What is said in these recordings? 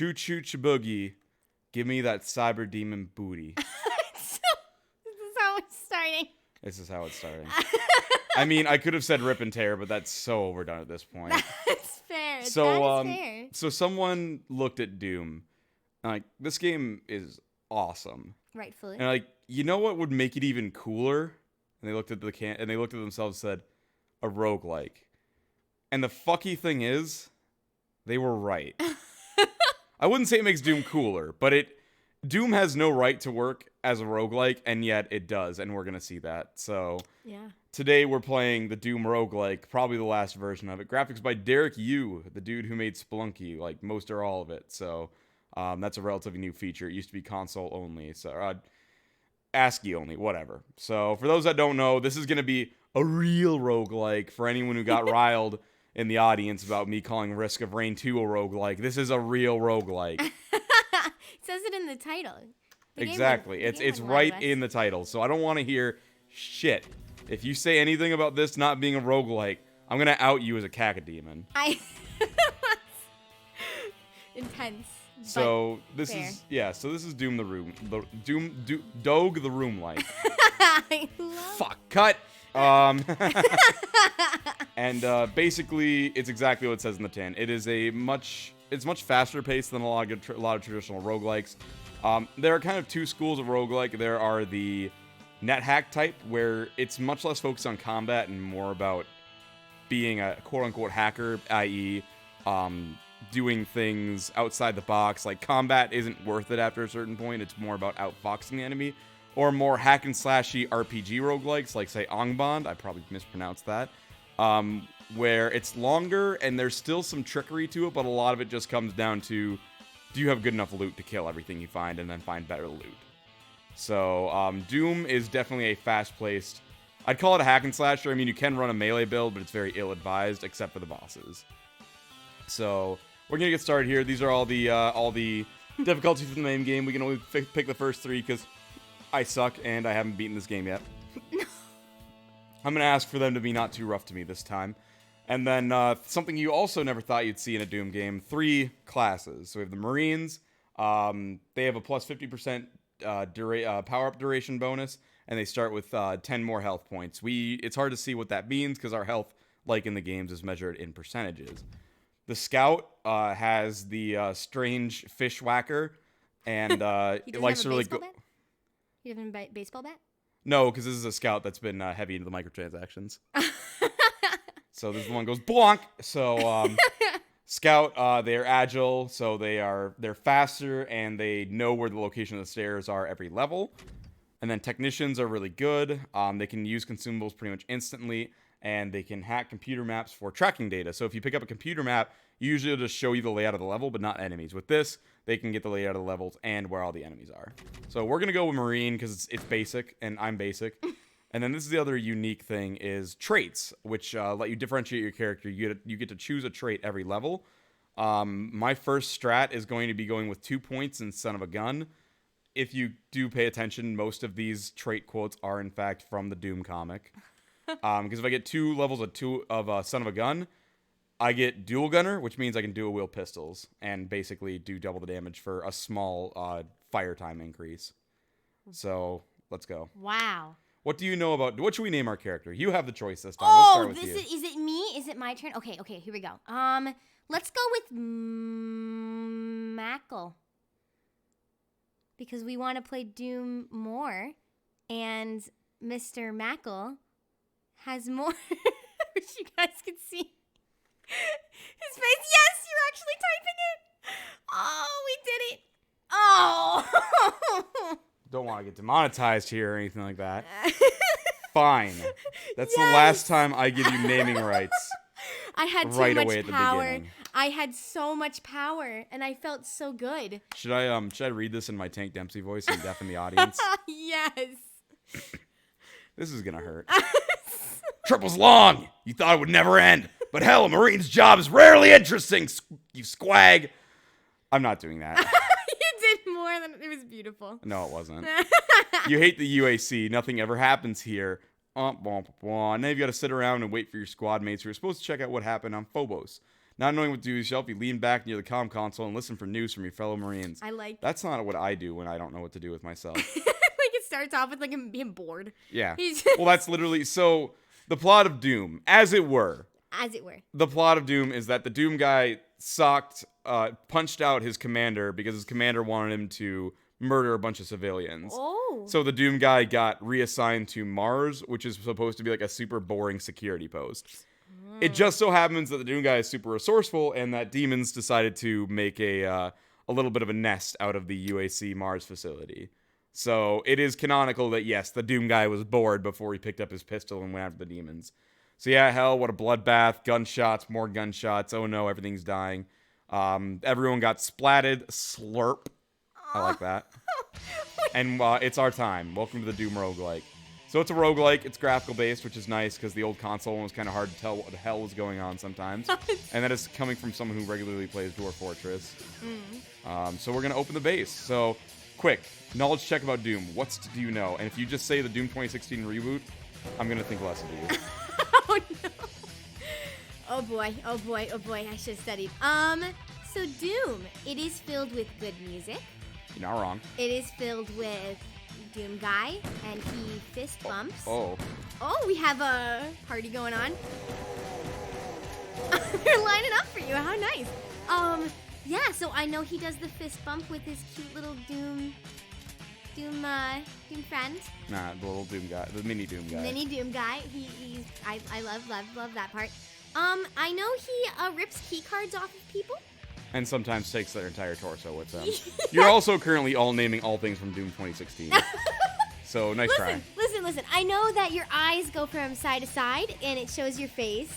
Choo choo chaboogie. Give me that cyber demon booty. This is how it's starting. This is how it's starting. I mean, I could have said rip and tear, but that's so overdone at this point. That's fair. So, that is fair. So someone looked at Doom. Like, this game is awesome. Rightfully. And like, you know what would make it even cooler? And they looked at themselves and said, a roguelike. And the fucky thing is, they were right. I wouldn't say it makes Doom cooler, but Doom has no right to work as a roguelike, and yet it does, and we're going to see that. So, yeah. Today we're playing the Doom roguelike, probably the last version of it. Graphics by Derek Yu, the dude who made Spelunky, like most or all of it. So, that's a relatively new feature. It used to be console only, so ASCII only, whatever. So, for those that don't know, this is going to be a real roguelike. For anyone who got riled in the audience about me calling Risk of Rain 2 a roguelike, this is a real roguelike. It says it in the title. Exactly. It's right in the title. So I don't want to hear shit. If you say anything about this not being a roguelike, I'm going to out you as a cacodemon. Intense. So this is Doom the Room. Dogue the Room like. Fuck. Cut. And basically, it's exactly what it says in the tin. It is it's much faster paced than a lot of traditional roguelikes. There are kind of two schools of roguelike. There are the net hack type, where it's much less focused on combat and more about being a quote-unquote hacker, i.e., doing things outside the box. Like, combat isn't worth it after a certain point. It's more about outfoxing the enemy. Or more hack and slashy RPG roguelikes, like, say, Angband. I probably mispronounced that. Where it's longer and there's still some trickery to it, but a lot of it just comes down to, do you have good enough loot to kill everything you find and then find better loot? So, Doom is definitely a fast-paced, I'd call it a hack and slasher. I mean, you can run a melee build, but it's very ill-advised, except for the bosses. So, we're gonna get started here. These are all the difficulties in the main game. We can only pick the first three, because I suck, and I haven't beaten this game yet. I'm gonna ask for them to be not too rough to me this time. And then, something you also never thought you'd see in a Doom game, 3 classes. So we have the Marines. They have a plus 50% power-up duration bonus, and they start with 10 more health points. It's hard to see what that means, because our health, like in the games, is measured in percentages. The Scout has the strange fish whacker, and it likes to really go... You have a baseball bat? No, because this is a Scout that's been heavy into the microtransactions. So this one goes bonk. So Scout, they're agile, so they're faster, and they know where the location of the stairs are every level. And then Technicians are really good. They can use consumables pretty much instantly, and they can hack computer maps for tracking data. So if you pick up a computer map, usually it'll just show you the layout of the level, but not enemies. With this, they can get the layout of the levels and where all the enemies are. So we're going to go with Marine, because it's basic, and I'm basic. And then this is the other unique thing, is traits, which let you differentiate your character. You get to choose a trait every level. My first strat is going to be going with 2 points in Son of a Gun. If you do pay attention, most of these trait quotes are, in fact, from the Doom comic. Because if I get 2 levels of Son of a Gun, I get Dual Gunner, which means I can dual wield pistols and basically do double the damage for a small fire time increase. So, let's go. Wow. What do you know about... What should we name our character? You have the choice this time. Oh, Let's start with you. Is it me? Is it my turn? Okay, here we go. Let's go with Mackle. Because we want to play Doom more. And Mr. Mackle has more... I wish you guys could see his face. Yes, you're actually typing it. Oh, we did it. Oh. Don't want to get demonetized here or anything like that. Fine. That's the last time I give you naming rights. I had right too away much at the power. beginning. I had so much power, and I felt so good. Should I read this in my Tank Dempsey voice and deafen the audience? Yes. This is gonna hurt. Triple's long. You thought it would never end, but hell, a Marine's job is rarely interesting. You squag. I'm not doing that. You did more than it was beautiful. No, it wasn't. You hate the UAC. Nothing ever happens here. Now you've got to sit around and wait for your squad mates who are supposed to check out what happened on Phobos. Not knowing what to do with yourself, you lean back near the comm console and listen for news from your fellow Marines. I like That's not what I do when I don't know what to do with myself. like it starts off with like him being bored. Yeah. He's Well, that's literally so the plot of Doom, as it were. as it were. The plot of Doom is that the Doom guy punched out his commander because his commander wanted him to murder a bunch of civilians. Oh. So the Doom guy got reassigned to Mars, which is supposed to be like a super boring security post. It just so happens that the Doom guy is super resourceful, and that demons decided to make a little bit of a nest out of the UAC Mars facility. So it is canonical that, yes, the Doom guy was bored before he picked up his pistol and went after the demons. So yeah, hell, what a bloodbath. Gunshots, more gunshots. Oh no, everything's dying. Everyone got splatted. Slurp. I like that. And it's our time. Welcome to the Doom roguelike. So it's a roguelike. It's graphical based, which is nice because the old console one was kind of hard to tell what the hell was going on sometimes. And that is coming from someone who regularly plays Dwarf Fortress. So we're going to open the base. So quick, knowledge check about Doom. What do you know? And if you just say the Doom 2016 reboot, I'm going to think less of you. Oh no. Oh boy, oh boy, oh boy, I should have studied. So Doom, it is filled with good music. You're not wrong. It is filled with Doom guy, and he fist bumps. Oh. Oh, we have a party going on. They're lining up for you. How nice. Yeah, so I know he does the fist bump with his cute little Doom friend. Nah, the little Doom guy, the mini Doom guy. Mini Doom guy. I love that part. I know he rips key cards off of people. And sometimes takes their entire torso with them. You're also currently all naming all things from Doom 2016. So, nice try. Listen. I know that your eyes go from side to side, and it shows your face.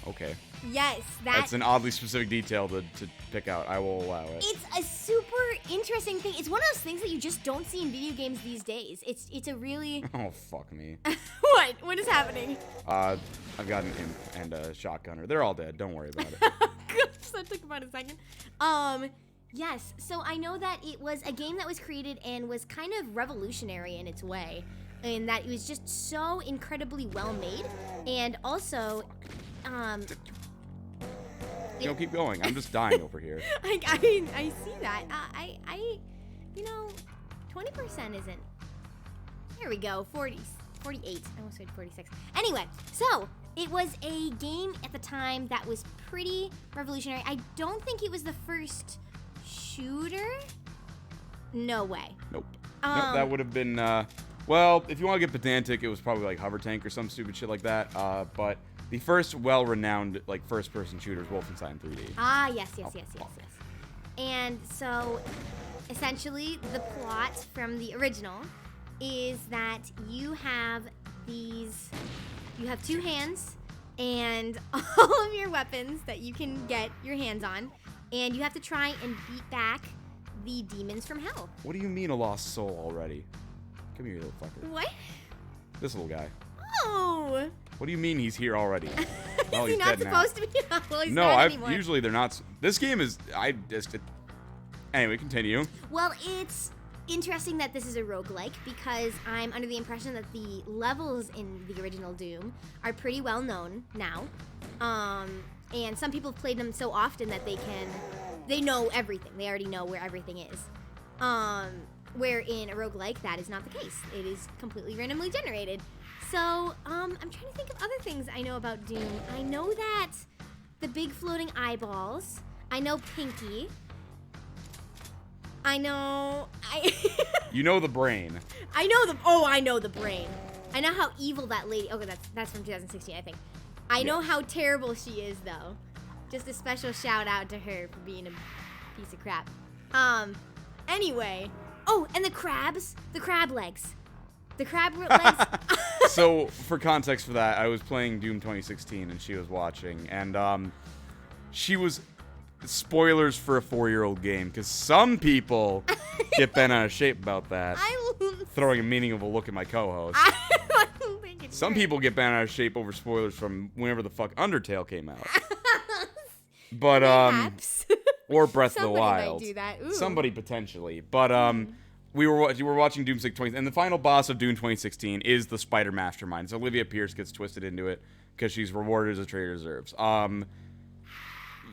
Okay. Yes, that's an oddly specific detail to pick out. I will allow it. It's a super interesting thing. It's one of those things that you just don't see in video games these days. It's a really... Oh, fuck me. What? What is happening? I've got an imp and a shotgunner. They're all dead. Don't worry about it. Gosh, that took about a second. Yes. So I know that it was a game that was created and was kind of revolutionary in its way, in that it was just so incredibly well made, and also, Don't keep going. I'm just dying over here. I see that. You know, 20% isn't. Here we go. 48. I almost said 46. Anyway, so it was a game at the time that was pretty revolutionary. I don't think it was the first shooter. No way. Nope. Nope, that would have been, well, if you want to get pedantic, it was probably like Hover Tank or some stupid shit like that. But the first well-renowned, like, first-person shooter is Wolfenstein 3D. Ah, yes. And so, essentially, the plot from the original is that you have two hands and all of your weapons that you can get your hands on, and you have to try and beat back the demons from hell. What do you mean a lost soul already? Come here, you little fucker. What? This little guy. Oh! What do you mean he's here already? Well, Is he he's not dead supposed now. to be? Well, he's No, not anymore. usually they're not. This game is. Anyway, continue. Well, it's interesting that this is a roguelike because I'm under the impression that the levels in the original Doom are pretty well known now. And some people have played them so often that they know everything. They already know where everything is. Where in a roguelike, that is not the case. It is completely randomly generated. So, I'm trying to think of other things I know about Doom. I know that the big floating eyeballs. I know Pinky. I know... You know the brain. I know the brain. I know how evil that lady... Okay, that's from 2016, I think. I know how terrible she is, though. Just a special shout out to her for being a piece of crap. Anyway. Oh, and the crabs. The crab legs. The crab legs. So, for context for that, I was playing Doom 2016 and she was watching. And she was... Spoilers for a 4-year-old game, because some people get bent out of shape about that. Throwing a meaningful look at my co-host. I don't think it's Some right. people get bent out of shape over spoilers from whenever the fuck Undertale came out. But Perhaps. or Breath of the Somebody might Wild. do that. Ooh. Somebody potentially. But we were watching Doom 20, and the final boss of Doom 2016 is the Spider Mastermind. So Olivia Pierce gets twisted into it because she's rewarded as a traitor deserves.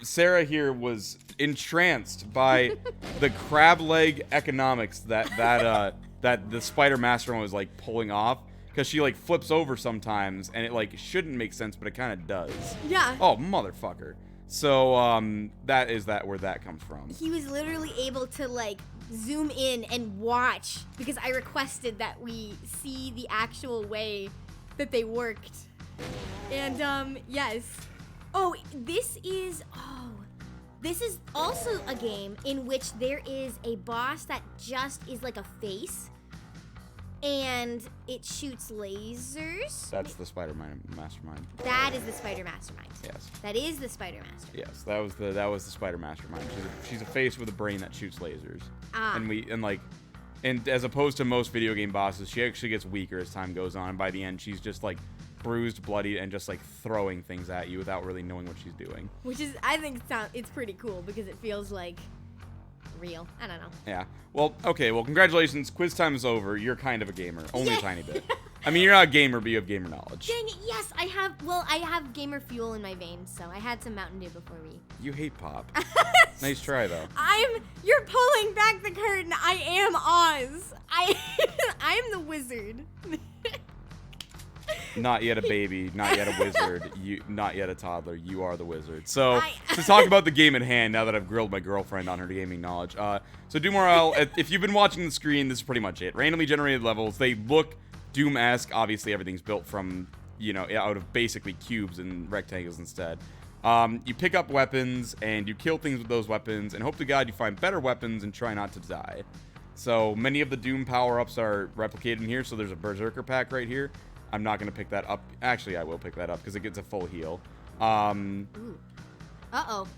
Sarah here was entranced by the crab leg economics that the Spider Mastermind was like pulling off, because she like flips over sometimes and it like shouldn't make sense, but it kind of does. Yeah. Oh, motherfucker. So that is where that comes from. He was literally able to like zoom in and watch because I requested that we see the actual way that they worked. And yes. This is also a game in which there is a boss that just is like a face and it shoots lasers. That's the Spider Mastermind. That is the Spider Mastermind. Yes. That is the Spider Mastermind. Yes, that was the Spider Mastermind. She's a face with a brain that shoots lasers. And as opposed to most video game bosses, she actually gets weaker as time goes on. And by the end, she's just like bruised, bloodied, and just like throwing things at you without really knowing what she's doing. Which is, I think, it's pretty cool because it feels like real. I don't know. Yeah. Well, okay. Well, congratulations. Quiz time is over. You're kind of a gamer, only a tiny bit. Yeah. I mean, you're not a gamer, but you have gamer knowledge. Dang it, yes, I have gamer fuel in my veins, so I had some Mountain Dew before we... You hate pop. Nice try, though. You're pulling back the curtain. I am Oz. I am the wizard. Not yet a baby, not yet a wizard, not yet a toddler. You are the wizard. So, to talk about the game at hand, now that I've grilled my girlfriend on her gaming knowledge. So DoomRL, if you've been watching the screen, this is pretty much it. Randomly generated levels. They look Doom-esque. Obviously, everything's built from, out of basically cubes and rectangles instead. You pick up weapons, and you kill things with those weapons, and hope to God you find better weapons and try not to die. So, many of the Doom power-ups are replicated in here, so there's a Berserker pack right here. I'm not going to pick that up. Actually, I will pick that up because it gets a full heal. Ooh.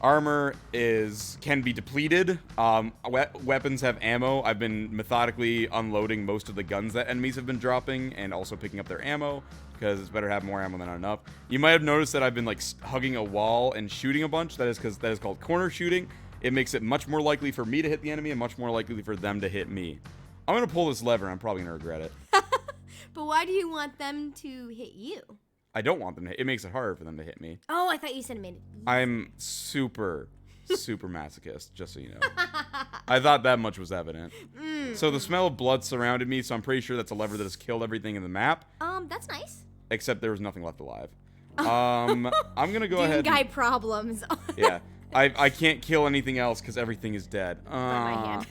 Armor can be depleted. Weapons have ammo. I've been methodically unloading most of the guns that enemies have been dropping and also picking up their ammo because it's better to have more ammo than not enough. You might have noticed that I've been like hugging a wall and shooting a bunch. That is because that is called corner shooting. It makes it much more likely for me to hit the enemy and much more likely for them to hit me. I'm going to pull this lever and I'm probably going to regret it. But why do you want them to hit you? I don't want them to hit. It makes it harder for them to hit me. Oh, I thought you said it made it easy. I'm super masochist, just so you know. I thought that much was evident. So the smell of blood surrounded me, so I'm pretty sure that's a lever that has killed everything in the map. That's nice. Except there was nothing left alive. I'm going to go ahead. Doom guy problems. Yeah. I can't kill anything else because everything is dead. My hand.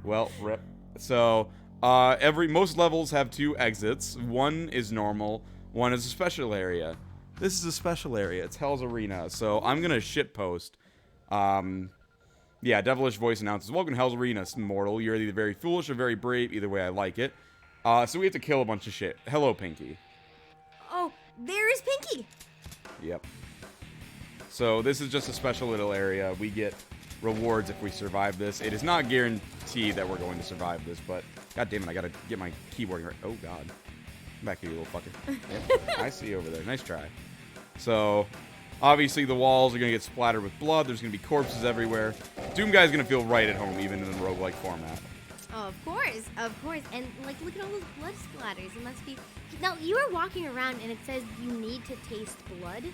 Well, rip. So... most levels have 2 exits. One is normal, one is a special area. This is a special area. It's Hell's Arena. So I'm gonna shitpost. Yeah, Devilish voice announces, "Welcome to Hell's Arena, mortal. You're either very foolish or very brave. Either way, I like it." So we have to kill a bunch of shit. Hello, Pinky. Oh, there is Pinky. Yep. So this is just a special little area. We get rewards if we survive this. It is not guaranteed that we're going to survive this, but god damn it, I gotta get my keyboard right. Oh god. Come back here, you little fucker. Yep, I see you over there. Nice try. So, obviously the walls are gonna get splattered with blood. There's gonna be corpses everywhere. Doom Guy's gonna feel right at home, even in the roguelike format. Oh, of course. And like, look at all those blood splatters. It must be. Now you are walking around and it says you need to taste blood.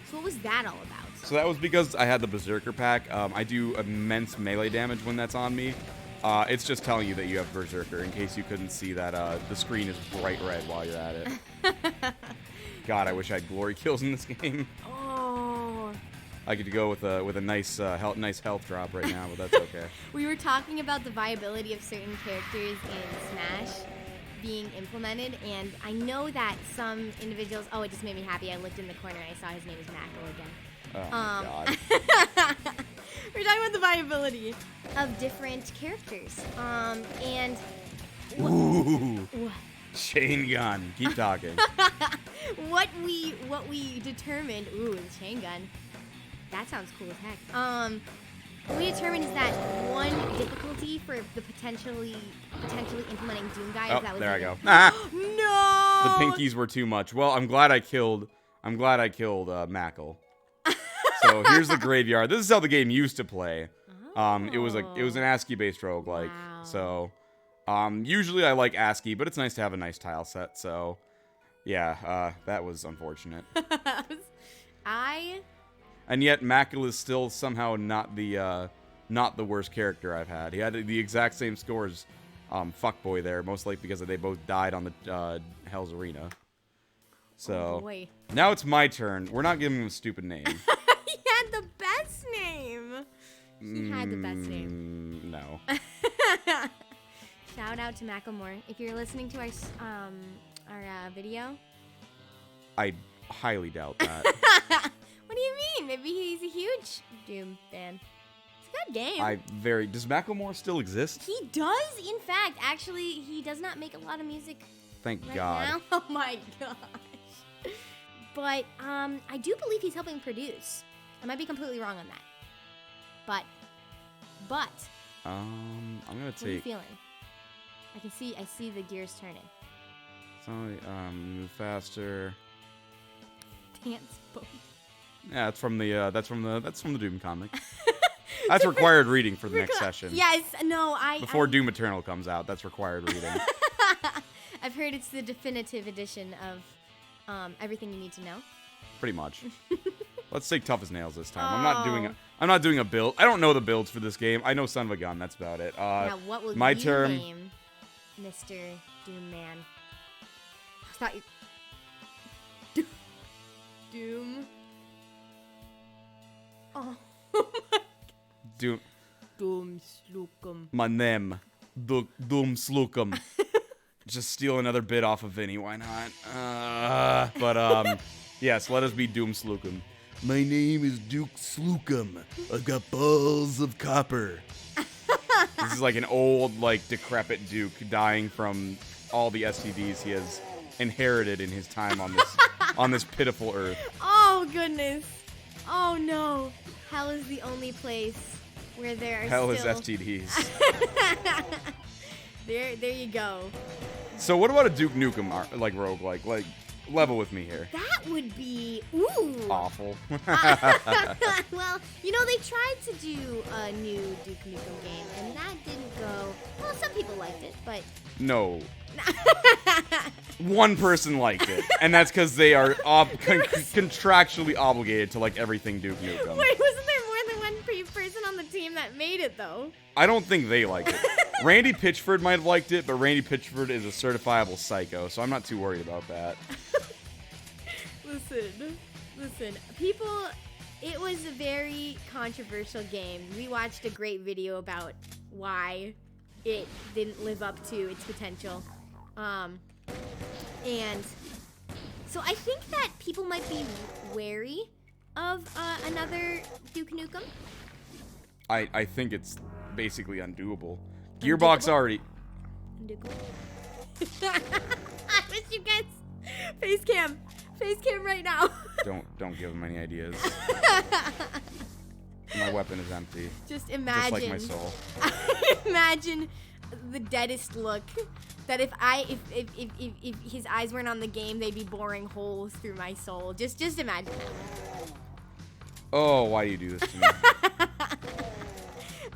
So what was that all about? So that was because I had the Berserker pack. I do immense melee damage when that's on me. It's just telling you that you have Berserker in case you couldn't see that the screen is bright red while you're at it. God, I wish I had glory kills in this game. Oh. I could go with a nice health drop right now, but that's okay. We were talking about the viability of certain characters in Smash being implemented, and I know that some individuals... Oh, it just made me happy. I looked in the corner and I saw his name is Mackle again. Oh, my God. We're talking about the viability of different characters. And... Ooh. Chain gun. Keep talking. What we determined... Ooh, the chain gun. That sounds cool as heck. What we determined is that one difficulty for the potentially implementing Doom Guy. Oh, that was there I go. No. The pinkies were too much. Well, I'm glad I killed Mackle. So here's the graveyard. This is how the game used to play. It was an ASCII based roguelike. Wow. So usually I like ASCII, but it's nice to have a nice tile set. So yeah, that was unfortunate. And yet Mackle is still somehow not the worst character I've had. He had the exact same score as Fuckboy there, most likely because they both died on the Hell's Arena. So, boy. Now it's my turn. We're not giving him a stupid name. He had the best name. He had the best name. No. Shout out to Macklemore. If you're listening to our video. I highly doubt that. What do you mean? Maybe he's a huge Doom fan. It's a good game. Does Macklemore still exist? He does, in fact. Actually, he does not make a lot of music Thank right God. now. Oh my gosh. But I do believe he's helping produce. I might be completely wrong on that. But I'm gonna what are you take. feeling? I see the gears turning. Move faster. Dance boat. Yeah, that's from the Doom comic. That's required reading for the next session. Yes, no, Before Doom Eternal comes out, that's required reading. I've heard it's the definitive edition of everything you need to know. Pretty much. Let's take Tough as Nails this time. I'm not doing a build. I don't know the builds for this game. I know Son of a Gun. That's about it. Now, what will my you term, name Mr. Doom Man? I thought you... Doom. Oh my Doom. Doom Slukum. My name, Doom Slukum. Just steal another bit off of Vinny. Why not? Yes, let us be Doom Slukum. My name is Duke Slukum. I've got balls of copper. This is like an old, decrepit Duke dying from all the STDs he has inherited in his time on this pitiful earth. Oh goodness. Oh no. Hell is the only place where there are Hell still... is STDs. There you go. So what about a Duke Nukem roguelike? Like, level with me here. That would be Awful. Well, they tried to do a new Duke Nukem game, and that didn't go. Well, some people liked it, but No. One person liked it, and that's because they are contractually obligated to like everything Duke Nukem. Wait, wasn't there more than one person on the team that made it though? I don't think they liked it. Randy Pitchford might have liked it, but Randy Pitchford is a certifiable psycho, so I'm not too worried about that. Listen, people, it was a very controversial game. We watched a great video about why it didn't live up to its potential. And so I think that people might be wary of another Duke Nukem. I think it's basically undoable. Gearbox already... I wish you guys... Face cam right now. Don't give him any ideas. My weapon is empty. Just imagine. Just like my soul. Imagine the deadest look. That if his eyes weren't on the game, they'd be boring holes through my soul. Just imagine that. Oh, why do you do this to me?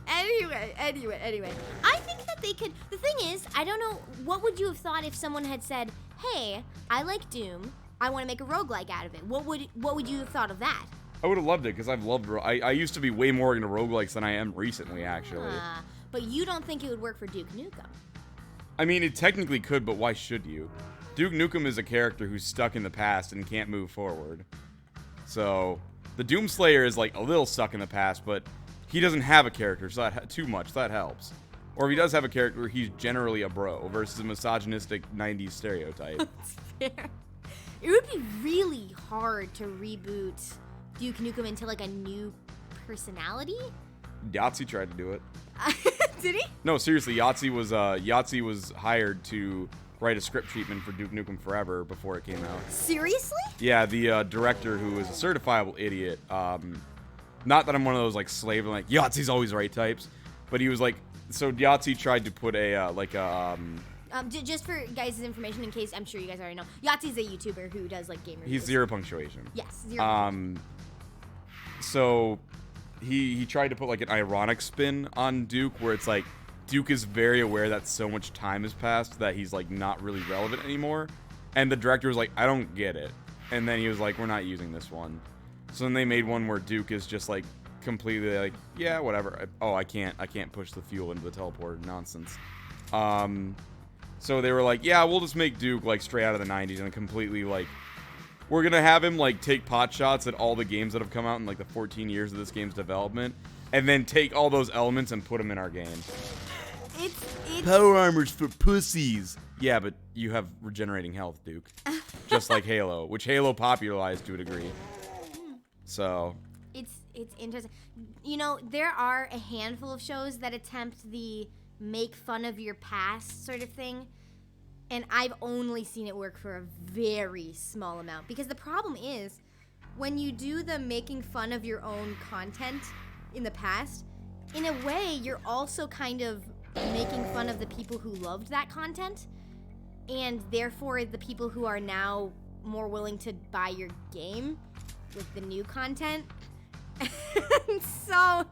Anyway. I think that they could... The thing is, I don't know, what would you have thought if someone had said, hey, I like Doom, I want to make a roguelike out of it. What would you have thought of that? I would have loved it, because I've loved... I used to be way more into roguelikes than I am recently, actually. But you don't think it would work for Duke Nukem? I mean, it technically could, but why should you? Duke Nukem is a character who's stuck in the past and can't move forward. So, the Doomslayer is, a little stuck in the past, but... He doesn't have a character, so too much. So that helps. Or if he does have a character, he's generally a bro versus a misogynistic 90s stereotype. That's fair. It would be really hard to reboot Duke Nukem into a new personality. Yahtzee tried to do it. Did he? No, seriously. Yahtzee was hired to write a script treatment for Duke Nukem Forever before it came out. Seriously? Yeah, the director, who is a certifiable idiot. Not that I'm one of those slave Yahtzee's always right types, but he was so Yahtzee tried to put just for guys' information, in case I'm sure you guys already know, Yahtzee's a YouTuber who does game reviews. He's zero punctuation. Yes, zero punctuation. So he tried to put an ironic spin on Duke, where it's Duke is very aware that so much time has passed that he's not really relevant anymore, and the director was I don't get it, and then he was we're not using this one. So then they made one where Duke is just like completely like, yeah, whatever. I can't push the fuel into the teleporter. Nonsense. So they were like, yeah, we'll just make Duke like straight out of the 90s and completely like, we're gonna have him like take pot shots at all the games that have come out in like the 14 years of this game's development, and then take all those elements and put them in our game. It's Power armor's for pussies. Yeah, but you have regenerating health, Duke. Just like Halo, which Halo popularized to a degree. So it's interesting. You know, there are a handful of shows that attempt the make fun of your past sort of thing, and I've only seen it work for a very small amount, because the problem is when you do the making fun of your own content in the past, in a way you're also kind of making fun of the people who loved that content, and therefore the people who are now more willing to buy your game with the new content. So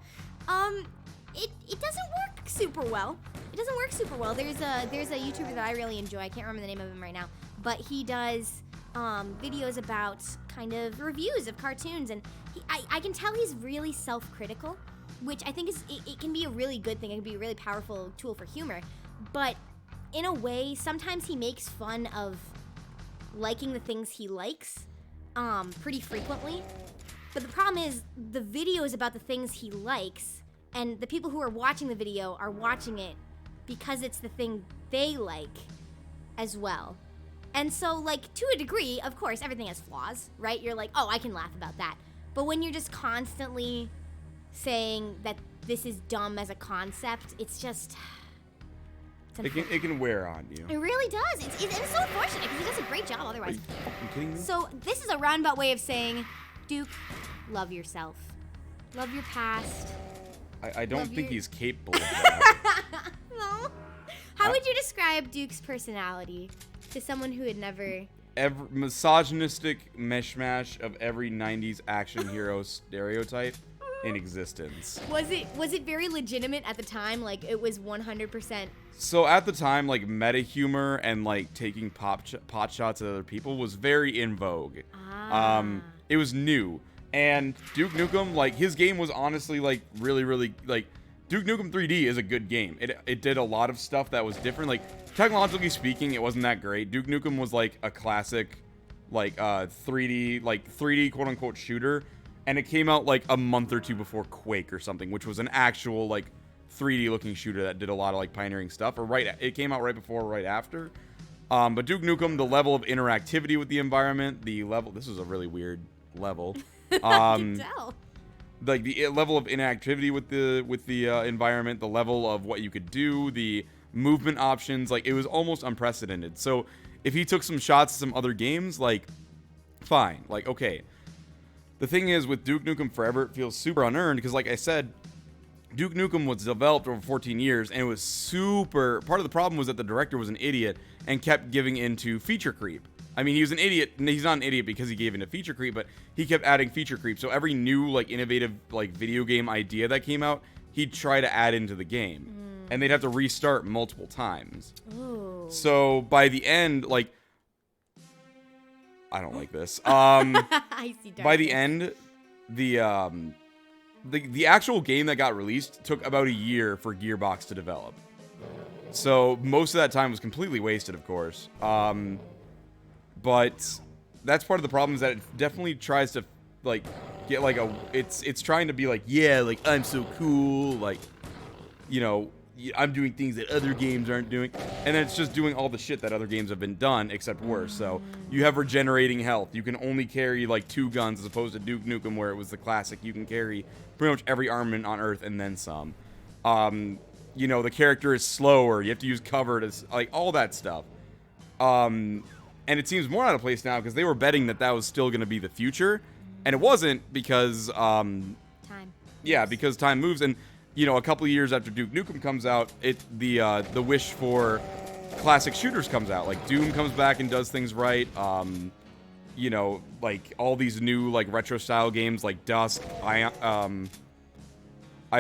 it doesn't work super well. It doesn't work super well. There's a YouTuber that I really enjoy. I can't remember the name of him right now, but he does videos about kind of reviews of cartoons, and I can tell he's really self-critical, which I think it can be a really good thing. It can be a really powerful tool for humor, but in a way, sometimes he makes fun of liking the things he likes pretty frequently. But the problem is the video is about the things he likes, and the people who are watching the video are watching it because it's the thing they like as well. And so, like, to a degree, of course, everything has flaws, right? You're like, oh, I can laugh about that. But when you're just constantly saying that this is dumb as a concept, it's just... it can wear on you. It really does. It's so unfortunate because he does a great job otherwise. Are you kidding me? So this is a roundabout way of saying, Duke, love yourself. Love your past. I don't think he's capable of that. No. How would you describe Duke's personality to someone who had never... Every misogynistic mishmash of every 90s action hero stereotype in existence. Was it very legitimate at the time? Like, it was 100%... So at the time, like, meta humor and like taking pot shots at other people was very in vogue. It was new, and Duke Nukem, like, his game was honestly like really like, Duke Nukem 3D is a good game. It did a lot of stuff that was different. Like, technologically speaking, it wasn't that great. Duke Nukem was like a classic, like 3D quote unquote shooter, and it came out like a month or two before Quake or something, which was an actual like 3D looking shooter that did a lot of like pioneering stuff. It came out right before or right after. But Duke Nukem, the level of interactivity with the environment, this is a really weird level. I can tell. Like the level of interactivity with the environment, the level of what you could do, the movement options, like, it was almost unprecedented. So if he took some shots at some other games, like, fine, like, okay. The thing is, with Duke Nukem Forever, it feels super unearned because, like I said, Duke Nukem was developed over 14 years, and it was super... Part of the problem was that the director was an idiot and kept giving into feature creep. I mean, he was an idiot, and he's not an idiot because he gave into feature creep, but he kept adding feature creep. So every new, like, innovative, like, video game idea that came out, he'd try to add into the game. And they'd have to restart multiple times. Ooh. So by the end, like... I don't like this. I see darkness. By the end, the actual game that got released took about a year for Gearbox to develop. So most of that time was completely wasted, of course. But that's part of the problem, is that it definitely tries to, like, get like it's trying to be like, yeah, like, I'm so cool, like, you know, I'm doing things that other games aren't doing, and then it's just doing all the shit that other games have been done, except worse. So you have regenerating health. You can only carry like 2 guns as opposed to Duke Nukem, where it was the classic. You can carry pretty much every armament on Earth and then some. You know, the character is slower. You have to use cover to, like, all that stuff. And it seems more out of place now because they were betting that was still going to be the future, and it wasn't because time. Yeah, because time moves. And you know, a couple of years after Duke Nukem comes out, the wish for classic shooters comes out. Like, Doom comes back and does things right. You know, like, all these new, like, retro style games like Dusk, I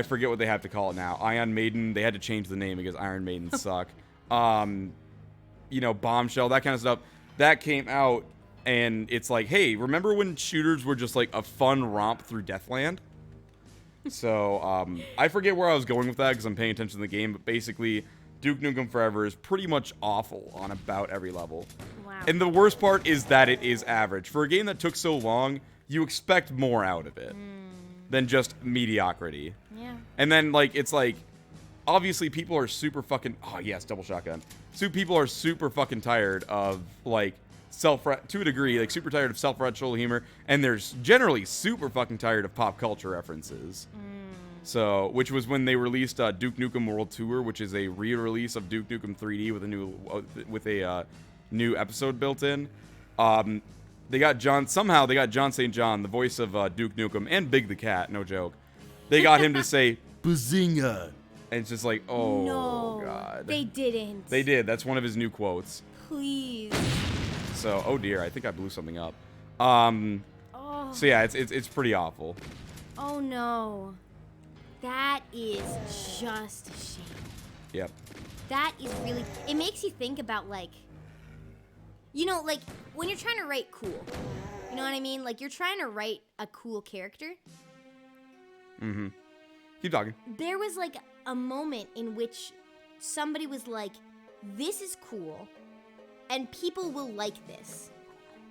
forget what they have to call it now. Iron Maiden, they had to change the name because Iron Maiden suck. You know, Bombshell, that kind of stuff. That came out, And it's like, hey, remember when shooters were just like a fun romp through Deathland? So, I forget where I was going with that because I'm paying attention to the game, but basically, Duke Nukem Forever is pretty much awful on about every level. Wow. And the worst part is that it is average. For a game that took so long, you expect more out of it than just mediocrity. Yeah. And then, like, it's like, obviously people are super fucking, oh yes, double shotgun. So people are super fucking tired of, like, to a degree, like, super tired of self-referential humor, and they're generally super fucking tired of pop culture references. So, which was when they released Duke Nukem World Tour, which is a re-release of Duke Nukem 3D with a new episode built in. They got John St. John, the voice of Duke Nukem, and Big the Cat, no joke. They got him to say Bazinga, and it's just like, oh no, god, they didn't. They did. That's one of his new quotes. Please. So, oh dear, I think I blew something up. Oh. So yeah, it's pretty awful. Oh no. That is just a shame. Yep. That is really, it makes you think about, like, you know, like, when you're trying to write cool, you know what I mean? Like, you're trying to write a cool character. Mm-hmm. Keep talking. There was, like, a moment in which somebody was like, this is cool, and people will like this.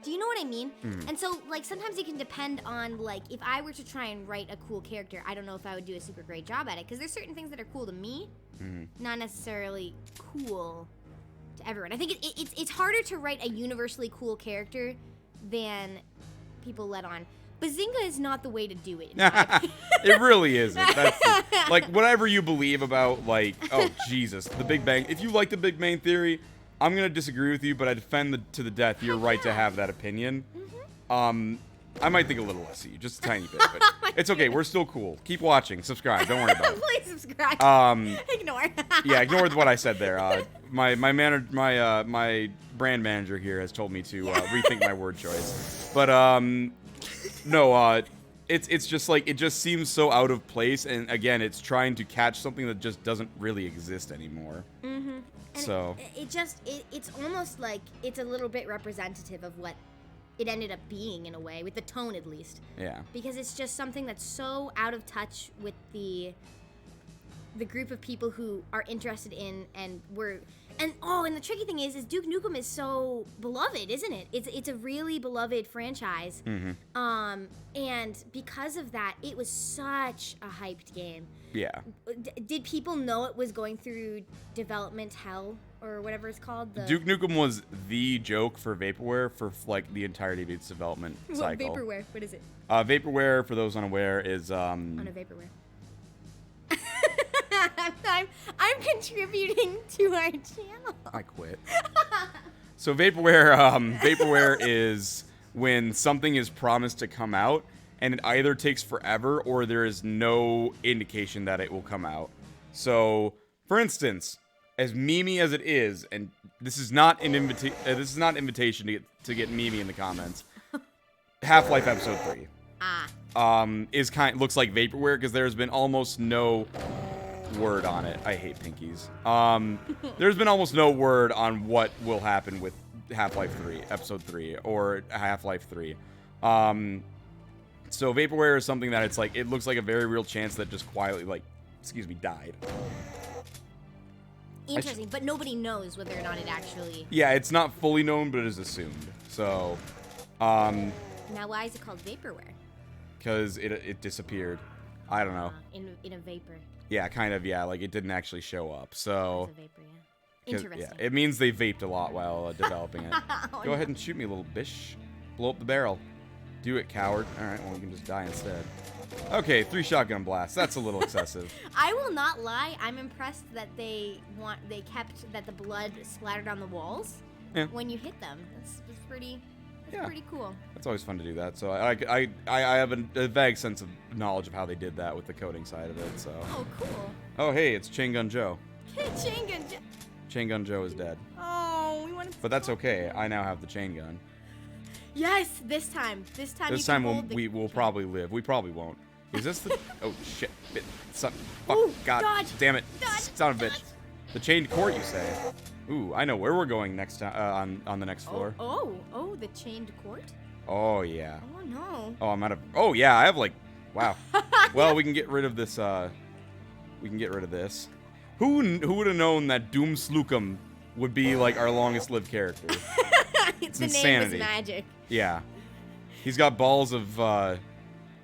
Do you know what I mean? And so, like, sometimes it can depend on, like, if I were to try and write a cool character, I don't know if I would do a super great job at it, because there's certain things that are cool to me, not necessarily cool to everyone. I think it's harder to write a universally cool character than people let on. Bazinga is not the way to do it. It really isn't. That's like, whatever you believe about, like, oh, Jesus, the Big Bang. If you like the Big Bang Theory, I'm going to disagree with you, but I defend to the death your right to have that opinion. I might think a little less of you, just a tiny bit, but it's okay. We're still cool. Keep watching. Subscribe. Don't worry about it. Please subscribe. Ignore. Yeah, ignore what I said there. My brand manager here has told me to rethink my word choice. But no, it's just like, it just seems so out of place, and again, it's trying to catch something that just doesn't really exist anymore. And so it's almost like it's a little bit representative of what it ended up being, in a way, with the tone at least. Yeah. Because it's just something that's so out of touch with the group of people who are interested in and the tricky thing is Duke Nukem is so beloved, isn't it? It's a really beloved franchise. And because of that, it was such a hyped game. Yeah. Did people know it was going through development hell or whatever it's called? Duke Nukem was the joke for Vaporware for like the entirety of its development cycle. What Vaporware? What is it? Vaporware, for those unaware, is On a Vaporware. I'm contributing to our channel. I quit. So Vaporware is when something is promised to come out and it either takes forever or there is no indication that it will come out. So, for instance, as memey as it is, and this is not an invitation to get memey in the comments. Half-Life Episode 3 looks like Vaporware because there's been almost no word on it. I hate pinkies. There's been almost no word on what will happen with Half-Life 3, Episode 3, or Half-Life 3. So Vaporware is something that it's like, it looks like a very real chance that just quietly, like, died. Interesting, but nobody knows whether or not it actually... Yeah, it's not fully known, but it is assumed. So, Now, why is it called Vaporware? Because it disappeared. I don't know. In a vapor. Yeah, kind of, yeah. Like, it didn't actually show up, so... It's a vapor, yeah. Interesting. Yeah, it means they vaped a lot while developing it. Go ahead and shoot me, little bish. Blow up the barrel. Do it, coward. Alright, well, you can just die instead. Okay, 3 shotgun blasts. That's a little excessive. I will not lie. I'm impressed that they kept that the blood splattered on the walls when you hit them. That's pretty cool. It's always fun to do that. So I have a vague sense of knowledge of how they did that with the coding side of it. So. Oh, cool. Oh, hey, it's Chain Gun Joe. Chain Gun Joe. Chain Gun Joe is dead. Oh, we wanted. But that's okay. I now have the chain gun. Yes, this time. This time we'll probably live. We probably won't. Is this the... Oh, shit. Fuck. Ooh, God. dodge. Damn it. Dodge. Son of a bitch. The chained court, you say? Ooh, I know where we're going next time on the next floor. Oh, the chained court? Oh, yeah. Oh, no. Oh, I'm out of... Oh, yeah, I have, like... Wow. Well, we can get rid of this, We can get rid of this. Who would have known that Duum Slukum would be, like, our longest-lived character? It's the insanity. name is magic. Yeah. He's got balls of,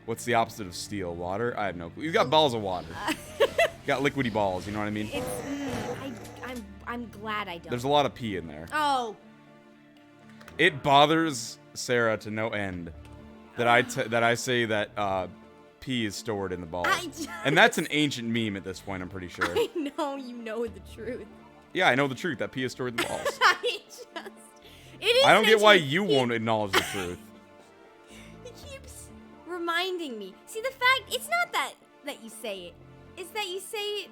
what's the opposite of steel? Water? I have no clue. He's got balls of water. Got liquidy balls, you know what I mean? I'm glad I don't. There's a lot of pee in there. Oh. It bothers Sarah to no end that I say that pee is stored in the balls. And that's an ancient meme at this point, I'm pretty sure. I know you know the truth. Yeah, I know the truth, that pee is stored in the balls. It is I don't get why you won't acknowledge the truth. He keeps reminding me. See, the fact, it's not that you say it. It's that you say it,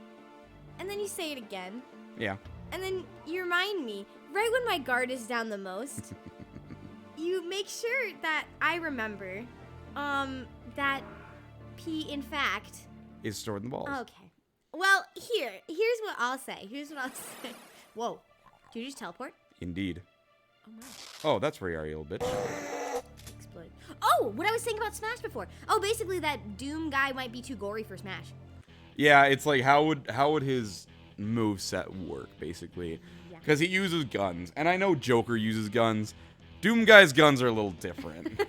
and then you say it again. Yeah. And then you remind me, right when my guard is down the most, you make sure that I remember that pee, in fact... is stored in the balls. Okay. Well, here's what I'll say. Whoa. Did you just teleport? Indeed. Oh, my. Oh, that's where you are, you little bitch. Explode. Oh, what I was saying about Smash before. Oh, basically that Doom guy might be too gory for Smash. Yeah, it's like, how would his moveset work, basically? Yeah. Because he uses guns, and I know Joker uses guns. Doom guy's guns are a little different.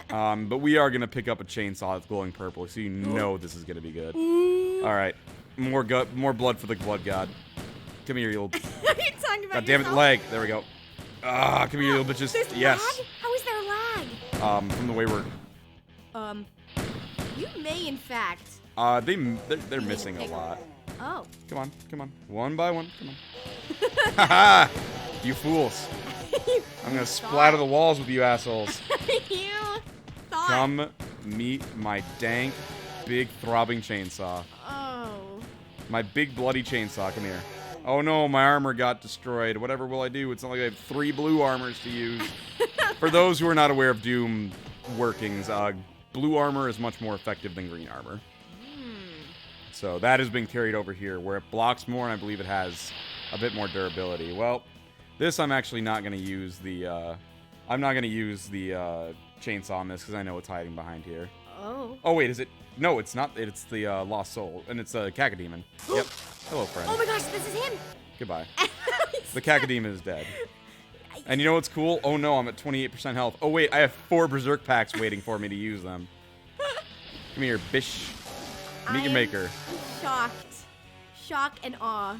But we are going to pick up a chainsaw that's glowing purple, so you know this is going to be good. Alright, more blood for the blood god. Come here, you little... Are you talking about God damn it, leg. There we go. Ah, come here, you little bitches. There's Yes. lag? How is there lag? From the way we're... You may, in fact... They're missing a lot. Oh. Come on. One by one, come on. Haha! You fools. I'm gonna splatter the walls with you assholes. You thought... Come meet my dank, big, throbbing chainsaw. Oh. My big, bloody chainsaw, come here. Oh no, my armor got destroyed. Whatever will I do? It's not like I have 3 blue armors to use. For those who are not aware of Doom workings, blue armor is much more effective than green armor. So that has been carried over here, where it blocks more, and I believe it has a bit more durability. Well, this I'm actually not going to use the, chainsaw on this, because I know what's hiding behind here. Oh. Oh, wait, is it? No, it's not. It's the, Lost Soul, and it's a Cacodemon. Yep. Hello, friend. Oh my gosh, this is him! Goodbye. The Cacodemon is dead. And you know what's cool? Oh no, I'm at 28% health. Oh wait, I have 4 Berserk packs waiting for me to use them. Come here, bish. Meet your maker. Shocked. Shock and awe.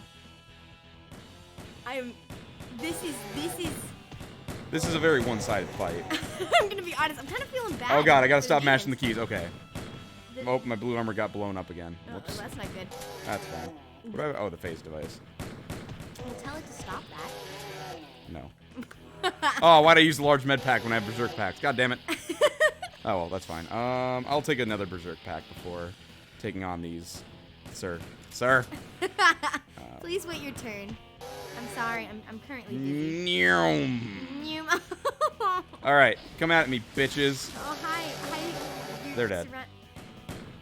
This is a very one-sided fight. I'm gonna be honest, I'm kind of feeling bad. Oh god, I gotta stop mashing the keys. Okay. Oh, my blue armor got blown up again. Whoops. Oh, that's not good. That's fine. What do I, oh, the phase device. Well, tell it to stop that. No. Oh, why'd I use the large med pack when I have Berserk packs? God damn it. Oh, well, that's fine. I'll take another Berserk pack before taking on these. Sir. Please wait your turn. I'm sorry, I'm currently busy. Alright, come at me, bitches. Oh, hi. They're dead.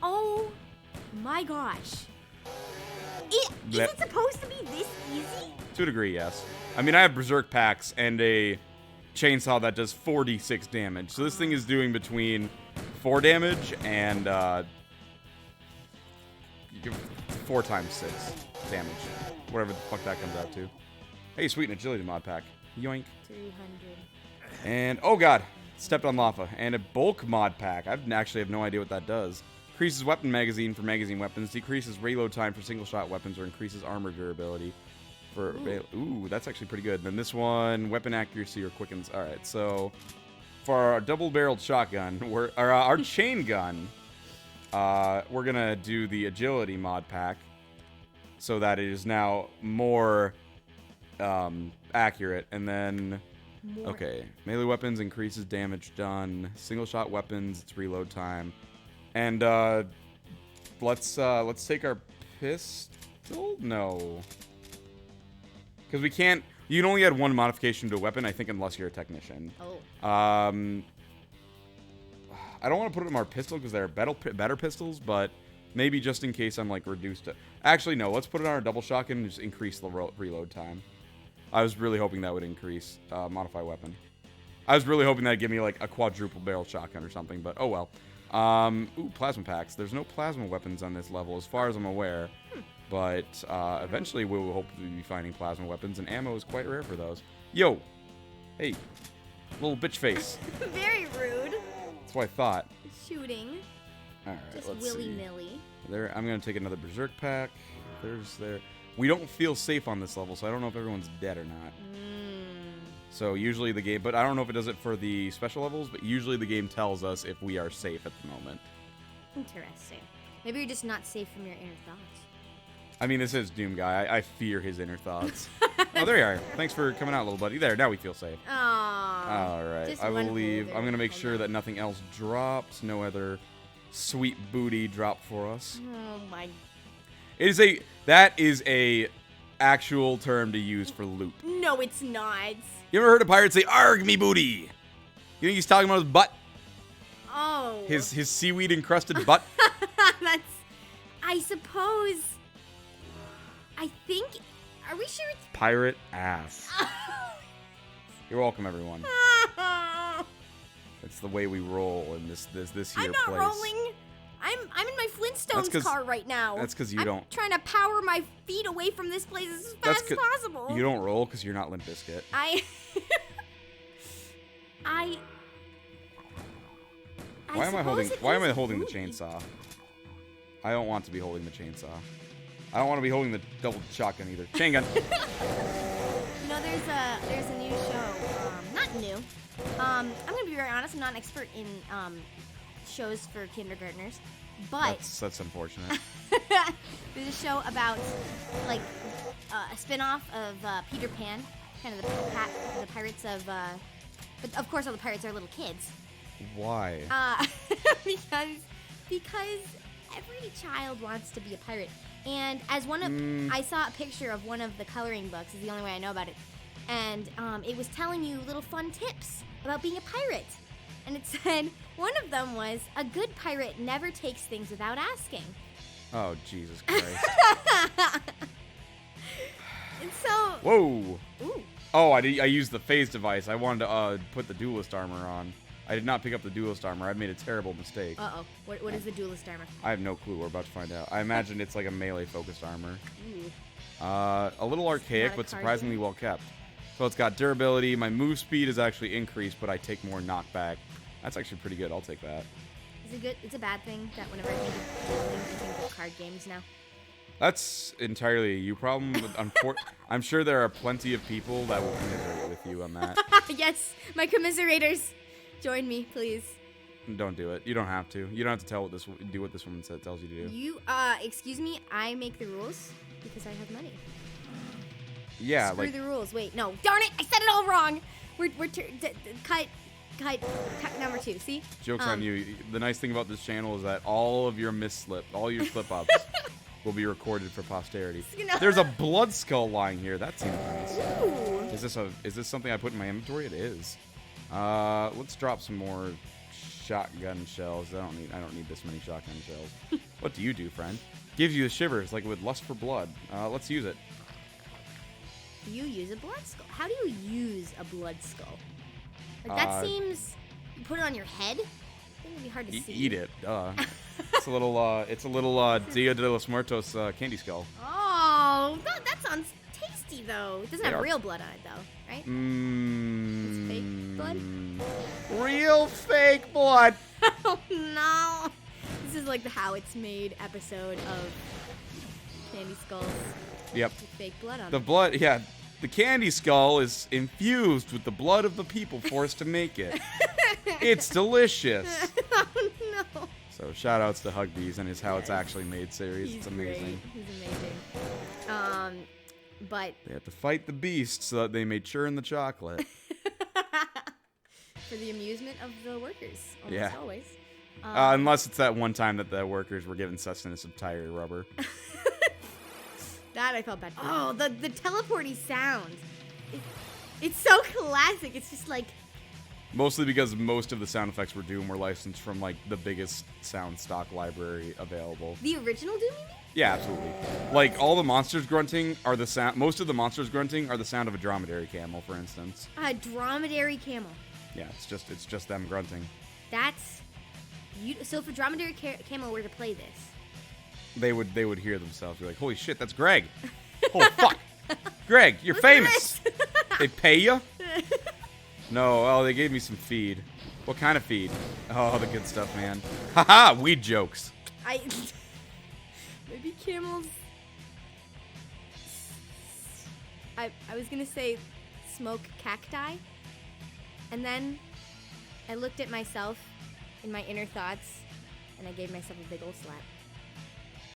Oh, my gosh. Is it supposed to be this easy? To a degree, yes. I mean, I have Berserk packs and a chainsaw that does 46 damage. So this thing is doing between 4 damage and 4 times 6 damage. Whatever the fuck that comes out to. Hey, sweet, an agility mod pack. Yoink. 300. And, oh god, stepped on lava. And a bulk mod pack. I actually have no idea what that does. Increases weapon magazine for magazine weapons. Decreases reload time for single shot weapons, or increases armor durability. Ooh, that's actually pretty good. Then this one, weapon accuracy or quickens. Alright, so for our double-barreled shotgun, our chain gun, we're gonna do the agility mod pack so that it is now more accurate. And then, okay, melee weapons increases damage done. Single shot weapons, it's reload time. And let's take our pistol. No. Because we can't... You can only add 1 modification to a weapon, I think, unless you're a technician. Oh. I don't want to put it in our pistol because they're better pistols, but maybe just in case I'm, like, reduced to... Actually, no. Let's put it on our double shotgun and just increase the reload time. I was really hoping that would increase modify weapon. I was really hoping that'd give me like a quadruple barrel shotgun or something, but oh well. Ooh, plasma packs. There's no plasma weapons on this level as far as I'm aware. But eventually we will hopefully be finding plasma weapons, and ammo is quite rare for those. Yo! Hey. Little bitch face. Very rude. That's what I thought. Shooting. Alright, Just let's see. willy-nilly. There, I'm going to take another berserk pack. There's there. We don't feel safe on this level, so I don't know if everyone's dead or not. So usually the game, but I don't know if it does it for the special levels, but usually the game tells us if we are safe at the moment. Interesting. Maybe you're just not safe from your inner thoughts. I mean, this is Doom Guy. I fear his inner thoughts. Oh, there you are. Thanks for coming out, little buddy. There, now we feel safe. Aww. All right, I will leave. I'm going to make sure that nothing else drops. No other sweet booty drop for us. Oh, my. That is a actual term to use for loot. No, it's not. You ever heard a pirate say, "Arg me booty"? You think he's talking about his butt? Oh. His seaweed encrusted butt? That's, I suppose. I think, are we sure it's Pirate ass. You're welcome, everyone. It's the way we roll in this here place. I'm not rolling. I'm in my Flintstones car right now. That's because you I'm don't. Trying to power my feet away from this place as fast as possible. You don't roll because you're not Limp Bizkit. Why am I holding the chainsaw? I don't want to be holding the chainsaw. I don't want to be holding the double shotgun either. Chain gun. You know, there's a new show. Not new. I'm gonna be very honest. I'm not an expert in shows for kindergartners, but that's unfortunate. there's a show about like a spin-off of Peter Pan, kind of the pirates of. But of course, all the pirates are little kids. Why? Because every child wants to be a pirate. And as one of, I saw a picture of one of the coloring books, is the only way I know about it. And it was telling you little fun tips about being a pirate. And it said, one of them was, a good pirate never takes things without asking. Oh, Jesus Christ. And so... Whoa. Ooh. Oh, I used the phase device. I wanted to put the duelist armor on. I did not pick up the duelist armor. I made a terrible mistake. Uh-oh. What is the duelist armor? I have no clue. We're about to find out. I imagine it's like a melee-focused armor. Ooh. A little archaic, but surprisingly well kept. So it's got durability. My move speed is actually increased, but I take more knockback. That's actually pretty good. I'll take that. Is it good? It's a bad thing that whenever I think of dueling, I think of card games now. That's entirely a you problem. I'm sure there are plenty of people that will commiserate with you on that. Yes, my commiserators. Join me, please. Don't do it. You don't have to. You don't have to do what this woman tells you to do. You, excuse me, I make the rules because I have money. Yeah, Screw the rules. Wait, no. Darn it! I said it all wrong! Cut number 2, see? Joke's on you. The nice thing about this channel is that all of your all your slip-ups will be recorded for posterity. There's a blood skull lying here. That seems nice. Ooh. Is this something I put in my inventory? It is. Let's drop some more shotgun shells. I don't need this many shotgun shells. What do you do, friend? Gives you the shivers like with lust for blood. Let's use it. You use a blood skull. How do you use a blood skull? Like that seems. You put it on your head. I think it'd be hard to see. Eat it. It's a little Dia de los Muertos candy skull. Oh, that sounds tasty though. It doesn't have real blood on it though, right? It's fake blood. Real fake blood. Oh no! This is like the How It's Made episode of Candy Skulls. Yep. With fake blood on it. The blood, yeah. The candy skull is infused with the blood of the people forced to make it. It's delicious. Oh no! So shout outs to Hugbees and his How It's Actually Made series. It's amazing. Great. He's amazing. But they had to fight the beast so that they may churn the chocolate. For the amusement of the workers, almost always. Unless it's that one time that the workers were given sustenance of tire rubber. That I felt bad for. Oh, the teleporty sound. It's so classic. It's just like Mostly because most of the sound effects for Doom were licensed from like the biggest sound stock library available. The original Doom, you mean? Yeah, absolutely. Like all the monsters grunting are the sound. Most of the monsters grunting are the sound of a dromedary camel, for instance. A dromedary camel. Yeah, it's just them grunting. That's so if a dromedary camel were to play this, They would hear themselves be like, "Holy shit, that's Greg! Oh fuck, Greg, you're famous." They pay you? No. Oh, they gave me some feed. What kind of feed? Oh, the good stuff, man. Haha, weed jokes. Maybe camels. I was gonna say smoke cacti, and then I looked at myself in my inner thoughts, and I gave myself a big ol' slap.